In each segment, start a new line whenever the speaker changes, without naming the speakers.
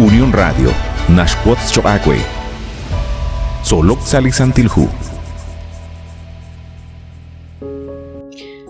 Unión Radio, Nashquots Choacue. Solok Salisantilhu.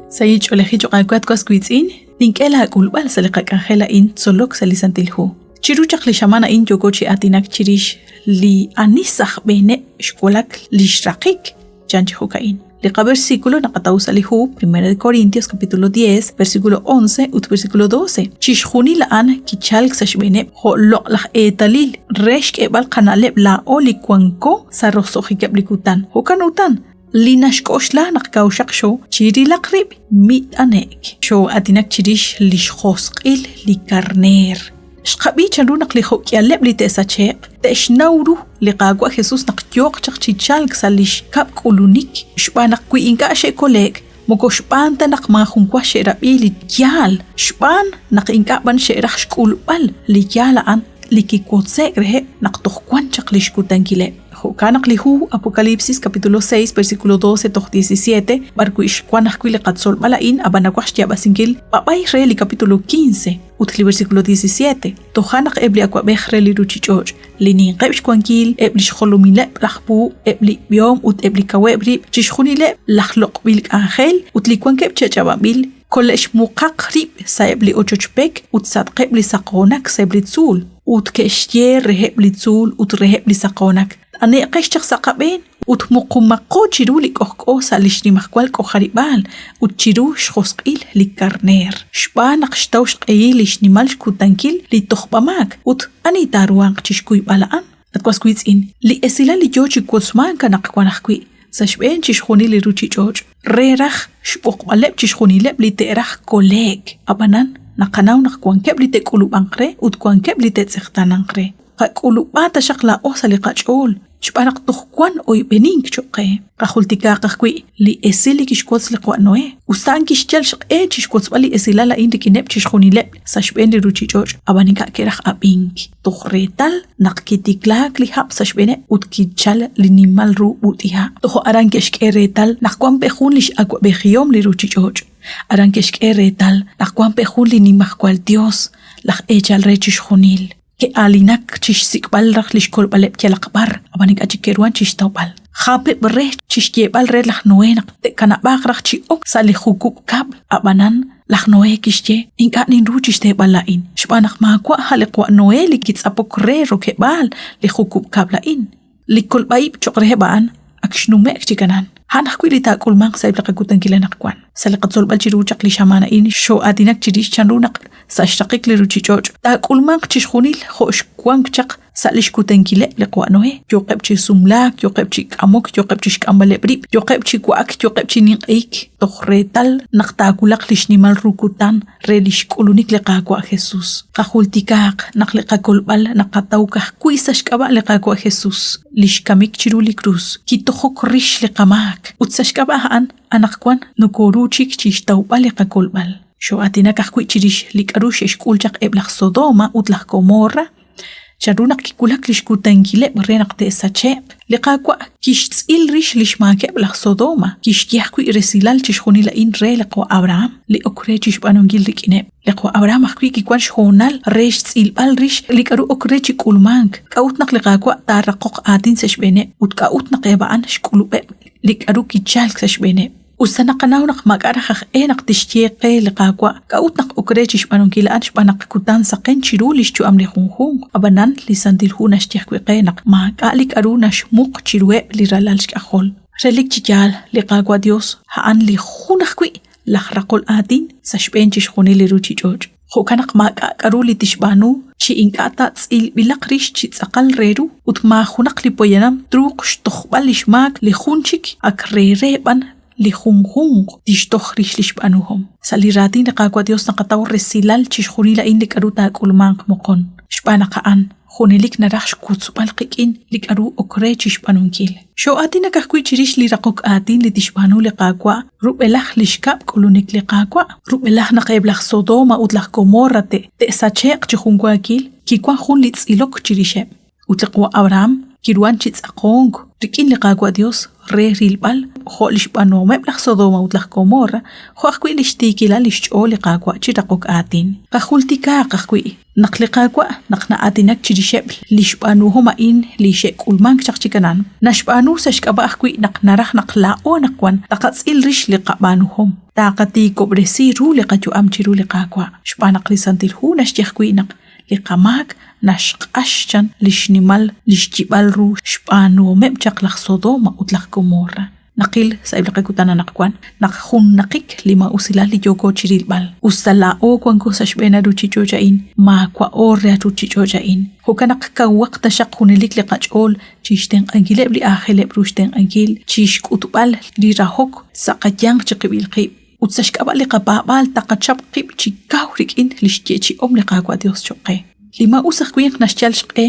Sayich oleji choqakwat koskuitzin, ninkela kulbal salika angela in solok salisantilhu. Chiruchak li shamana in yogochi atinak chirish li anisakh bene shkolak li shrakik janchi hukain. Liqa versículo nakatausalihu 1 Corintios capítulo 10 versículo 11 ut versículo 12. Chishjuni laan kichalk sashbene ho laq etalil reshk ebal kanaleb la olikwanko sarrosohikab likutan. Hukanutan linashkoshla nakaushaqsho chiri laqrib mit anek. Sho atinak chirish lishkhosqil li karner. Shqabi chanru naqliho kyaleb li tesacheq teshnawru liqagwa Jesus naqyoq chaqchichal ksalish kap kulunik shbanak kui inga she kolek moko shban ta naqmahun kwa sherabi li kyal shban naq inga ban sherach shkulbal li kyala an likikotse grehe naqtohkwan chaqlish kutankile Kanaklihu Apocalipsis capítulo 6 versículo 12-17 barkuish kwanakwi liqatsol balain abanakwash tiabasinkil papay reli capítulo 15 utli versículo 17 tohanak ebli akwabeh reli ruchichoch linin qebsh kwankil ebli shkolumile rahbu ebli biom ut ebli kawebri chishkhunile lakhloq bil angel utli kwankeb chachababil kolesh muqaqrib saebli ochochpek ut sadqebli saqonak saebli tsul ut keshtier rehebli tsul ut rehebli saqonak ane qeshchaq saqaben ut muqumaqo chiru liqoqo salishni mahkwal qoharibal ut chiru shkhosqil likarner shbanaq shtawsh qeyilish nimal kutankil li tokhbamak ut ani taruang chishkuy balaan atkwaskuitzin li esila li jochi kosman kanaqwanaqwi sashben chishkhuni li ruchi joch reraj shboqbaleb chishkhuni leb li teraj kolek abanan naqanaw naqwankeb li tekulubanqre ut kwankeb li tetsektananqre qaqulubata shaqla osali qachol chbanak tohkwan oy benink choqe qahultika qahkwi li esili kishkots liqwanoe usan kishchal shqe chishkots bali esilala indikinep chishkhunilep sashben li ruchi joch abanika keraj abink tohretal naqkitiklak li hab sashbene ut kichal li nimal ru utiha toh arankesh keretal naqwan behun lish akwa behiom li ruchi joch arankesh keretal naqwan behun li nimahkwal dios laq echal re chishkhunil que alinak chish sikbal rakhlish kolbalep kelaqbar abanik achikeruan chish tawbal khape bre chish yebal re lakhnoena te kana bagrakh chi ok sali khukub kab abanan lakhnoe kishje inka nin ruchish te balain shbanak ma kwa haliqwa noeli kitsapok re rokebal li khukub kab lain likol baib chokre ban akshnume chikanan hanak kwilita kulmang sa iblaqakutan kilanaqwan saliqatzol balchiru chaqli shamana in sho adinak chirish chanrunaq sashtaqiq li ruchichoch ta kulmang chishkhunil khosh kwank chaq salish kutankile liqwanoe yoqeb chi sumlak yoqeb chi amok yoqeb chi kambalebri yoqeb chi kwak yoqeb chi ninqik tohretal naqtakulaq lishnimal rukutan relish kulunik liqaqwa Jesus qahultikaq naqliqa kolbal naqatawqa kuisash kaba liqaqwa Jesus lishkamik chiruli cruz kitohok rish liqamak utsashkaba an anaqkwan nukoruchik chishtawbal liqakolbal sho atina kahkwi chirish likarush eshkulchaq eblaq Sodoma utlaq Gomorra charunaq kikulak lishkutankile brenaq te sache liqaqwa kishtzil rish lishmake eblaq Sodoma kishyahkwi resilal chishkhunila in re liqwa Abraham li okre chishbanongil likine liqwa Abraham ahkwi kikwan shonal resh tzilbal rish likaru okre chikulmank kautnaq liqaqwa taraqoq atin seshbene utkautnaq ebaan shkulube likaru kichal seshbene usanaqanawnaq makarajaj enaq tishtiqe liqaqwa kautnaq ukrechish banunkila ansh banaq kutan saqen chirulish chu amri junjun abanan lisantilhuna shtiqweqenaq maqalik arunash muq chirwe liralalsh qahol relik chial liqaqwa Dios haan li khunaqwi lahraqol atin sashbenchish khunili ruchi joch khokanaq maqaruli tishbanu chi inkata tsil bilaqrish chi tsaqal reru utma khunaq li poyanam truq shtokhbalish mak li khunchik akrereban li junjun tishtokhrish lishbanuhum saliratin liqaqwa Dios naqataw resilal chishkhunila in likaruta kulmanq moqon shbanaqan khunilik narax kutsubal qikin likaru okre chishbanunkil sho atina kahkwi chirish li raqok atin li tishbanu liqaqwa rubelaj lishkab kulunik liqaqwa rubelaj naqeblaj Sodoma utlaq Gomorra te sacheq chihunkwakil kikwan khun li tsilok chirishe utliqwa Abraham kirwan chitsaqonk rikin liqaqwa Dios re rilbal jo lishbano meblaq Sodoma utlaq Gomorra jo aqwi lishtikila lishch'o liqaqwa chiraqok atin qajultika qaqwi naqliqaqwa naqna atinak chirisheb lishbanu homa in lishek ulman chaqchikanan nashbanu sashkaba aqwi naqnaraq naqla'o naqwan taqatz'il rish liqabanu taqati kobresi ru liqachu amchiru liqaqwa shpanaq lisantilhu nashtiqwi naq liqamak nashqashchan lishnimal lishchibal ru shpanu mebchaqlaq Sodoma utlaq Gomorra naqil saiblaqekutana naqkwan naqjun naqik lima usila li yoko chirilbal usala o kwanko sashbena ruchichojain ma kwa orre ruchichojain hukanaq kawaqta shaqhunilik liqachol chishten angile li akhile brushten angil chishkutbal li rahok saqayang chiqibil qib utsashkaba liqababal taqachab qib chikawrikin lishchechi omliqaqwa Dios choqe lima usaqwin nashchal shqe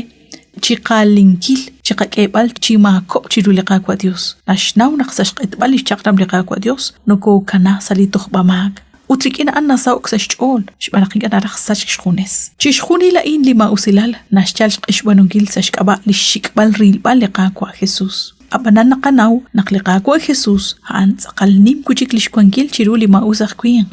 chiqalinkil chiqaqebal chimako chiruliqaqwa Dios nashnaw naqsashqetbal chaqram liqaqwa Dios noko kana salituqbamak utrikina anna sawqsashchol shbanaqina raqsashqhunes chishkhuni la in lima usilal nashchal shqishbanungil sashkaba lishikbal rilbal liqaqwa Jesus abanan naqanaw naqliqaqwa Jesus han saqalnim kuchik lishkwankil chiru lima usaqwin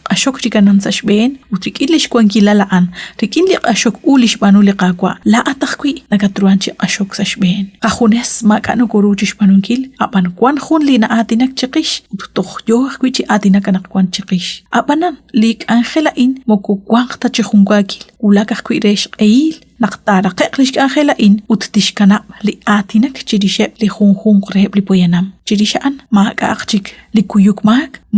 ashok chikanan sashben utrikin lishkwankila laan rikin liq ashok ulish banu liqaqwa la ataqwi nagatruanchi ashok sashben qajunes ma kanu koruchish banunkil apan kwan khun lina atinak chiqish uttokhyo kwichi atinak anakwan chiqish abanan lik angela in moku kwaqta chihungakil ulaka kwiresh qeil naqtara qeqlish angela in uttishkana li atinak chirishe li khunkhun qreb li poyanam chirishan ma ka aqchik li kuyuk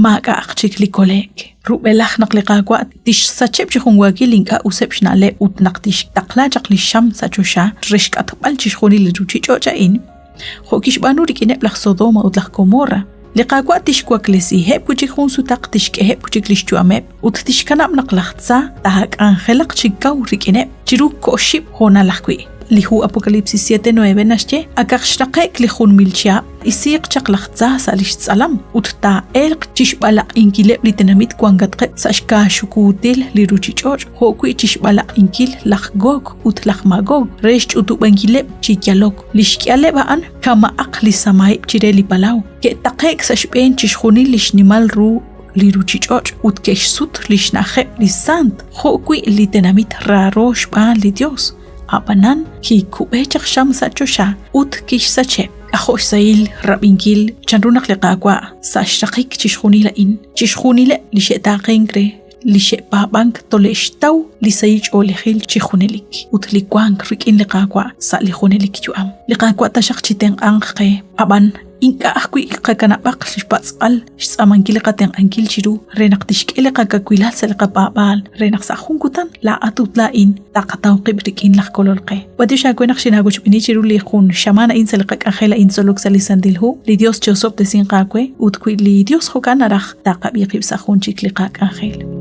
ma ka aqchik li kolek rubelach naqliqaqwa tish sachep chihungwaki linka usepshna le utnaqtish taqlajaq li sham sachosha rishqatbal chishkhuni li ruchichocha in khokish banu rikine blaq Sodoma utlaq Gomorra liqaqwa tishkwak lesi heb kuchik khun sutaq tishke heb kuchik lishchuame uttishkana naqlaxtsa tahak angelaq chikaw rikine chiruk koshib khona laqwi lihu Apocalipsis 7:9 nashche akaqshraqek lihun milcha isiq chaqlaxtsa salish salam utta elq chishbala inkile litanamit kwangatqe sashka shukutil liruchichoch hokwi chishbala inkil laqgok utlaqmagog resh utubankile chikyalok lishkyale baan kama aqli samay chireli palaw ke taqek sashben chishkhuni lishnimal ru liruchichoch utkesh sut lishnaje lisant hokwi litanamit rarosh ban li Dios abanan ki kubechaq sham sachosha ut kish sache ahosh sail rabinkil chanrunak liqaqwa sashraqik chishkhuni la in chishkhuni le lishetaqenkre lishe babank toleshtaw lisayich olehil chikhunelik utlikwank rikin liqaqwa salihunelik yuam liqaqwa tashaq chiten anqe aban inka akwi qakana baqlish patsal samankil qaten ankil chiru renaqtishkele qakakwilal salqababal renaqsahunkutan la atutla in taqataw qibrikin laqkololqe wadisha kwenaqshinagoch binichiru li khun shamana in salqaqajela in solok salisandilhu li Dios chosop desin qaqwe utkwi li Dios khokanaraq taqabi qibsahun chikliqaqajel